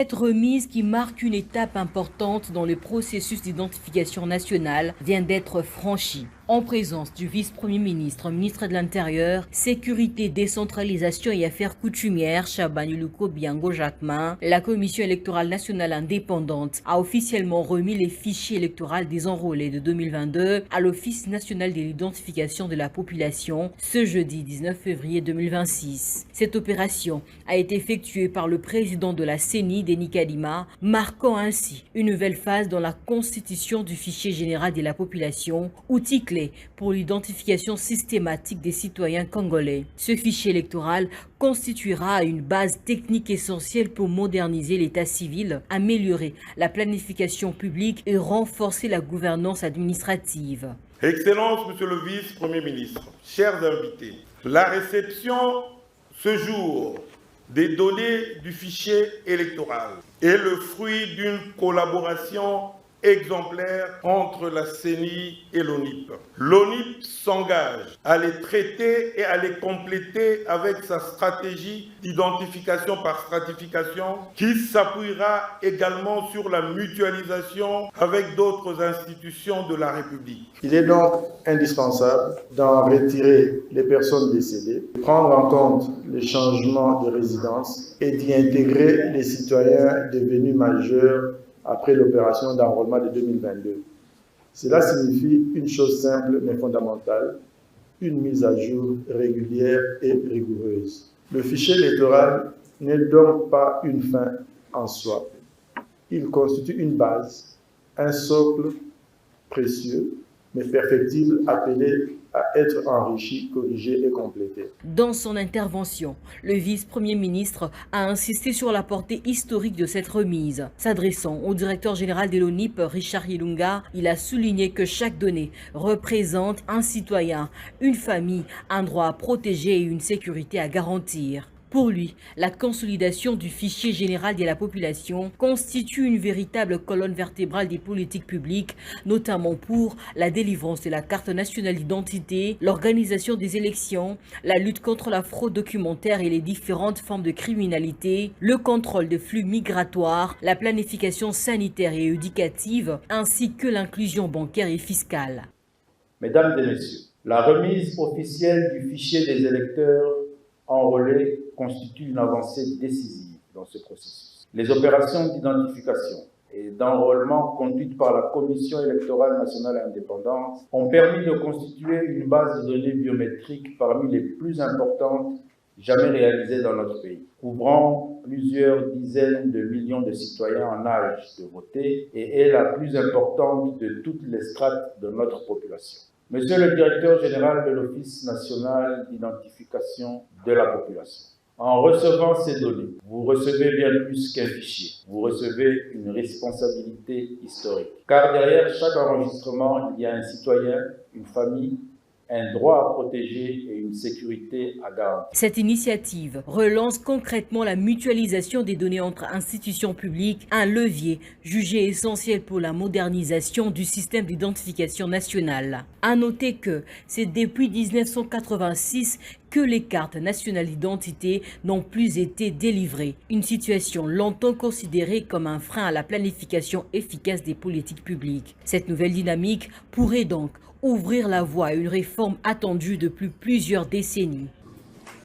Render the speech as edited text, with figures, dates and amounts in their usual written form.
Cette remise, qui marque une étape importante dans le processus d'identification nationale, vient d'être franchie. En présence du vice-premier ministre, ministre de l'Intérieur, Sécurité, Décentralisation et Affaires coutumières, Chabani Luko Biango Jacquemin, la Commission électorale nationale indépendante a officiellement remis les fichiers électoraux des enrôlés de 2022 à l'Office national de l'identification de la population ce jeudi 19 février 2026. Cette opération a été effectuée par le président de la CENI, Denis Kadima, marquant ainsi une nouvelle phase dans la constitution du fichier général de la population, outil clé pour l'identification systématique des citoyens congolais. Ce fichier électoral constituera une base technique essentielle pour moderniser l'état civil, améliorer la planification publique et renforcer la gouvernance administrative. Excellence, Monsieur le Vice-Premier ministre, chers invités, la réception ce jour des données du fichier électoral est le fruit d'une collaboration exemplaire entre la CENI et l'ONIP. L'ONIP s'engage à les traiter et à les compléter avec sa stratégie d'identification par stratification qui s'appuiera également sur la mutualisation avec d'autres institutions de la République. Il est donc indispensable d'en retirer les personnes décédées, prendre en compte les changements de résidence et d'y intégrer les citoyens devenus majeurs après l'opération d'enrôlement de 2022. Cela signifie une chose simple mais fondamentale, une mise à jour régulière et rigoureuse. Le fichier électoral n'est donc pas une fin en soi. Il constitue une base, un socle précieux, mais perfectible, appelé à être enrichi, corrigé et complété. Dans son intervention, le vice-premier ministre a insisté sur la portée historique de cette remise. S'adressant au directeur général de l'ONIP, Richard Ilunga, il a souligné que chaque donnée représente un citoyen, une famille, un droit à protéger et une sécurité à garantir. Pour lui, la consolidation du fichier général de la population constitue une véritable colonne vertébrale des politiques publiques, notamment pour la délivrance de la carte nationale d'identité, l'organisation des élections, la lutte contre la fraude documentaire et les différentes formes de criminalité, le contrôle des flux migratoires, la planification sanitaire et éducative, ainsi que l'inclusion bancaire et fiscale. Mesdames et messieurs, la remise officielle du fichier des électeurs enrôlés constitue une avancée décisive dans ce processus. Les opérations d'identification et d'enrôlement conduites par la Commission électorale nationale indépendante ont permis de constituer une base de données biométriques parmi les plus importantes jamais réalisées dans notre pays, couvrant plusieurs dizaines de millions de citoyens en âge de voter et est la plus importante de toutes les strates de notre population. Monsieur le directeur général de l'Office national d'identification de la population, en recevant ces données, vous recevez bien plus qu'un fichier. Vous recevez une responsabilité historique. Car derrière chaque enregistrement, il y a un citoyen, une famille, un droit à protéger et une sécurité à garantir. Cette initiative relance concrètement la mutualisation des données entre institutions publiques, un levier jugé essentiel pour la modernisation du système d'identification nationale. À noter que c'est depuis 1986 que les cartes nationales d'identité n'ont plus été délivrées. Une situation longtemps considérée comme un frein à la planification efficace des politiques publiques. Cette nouvelle dynamique pourrait donc ouvrir la voie à une réforme attendue depuis plusieurs décennies.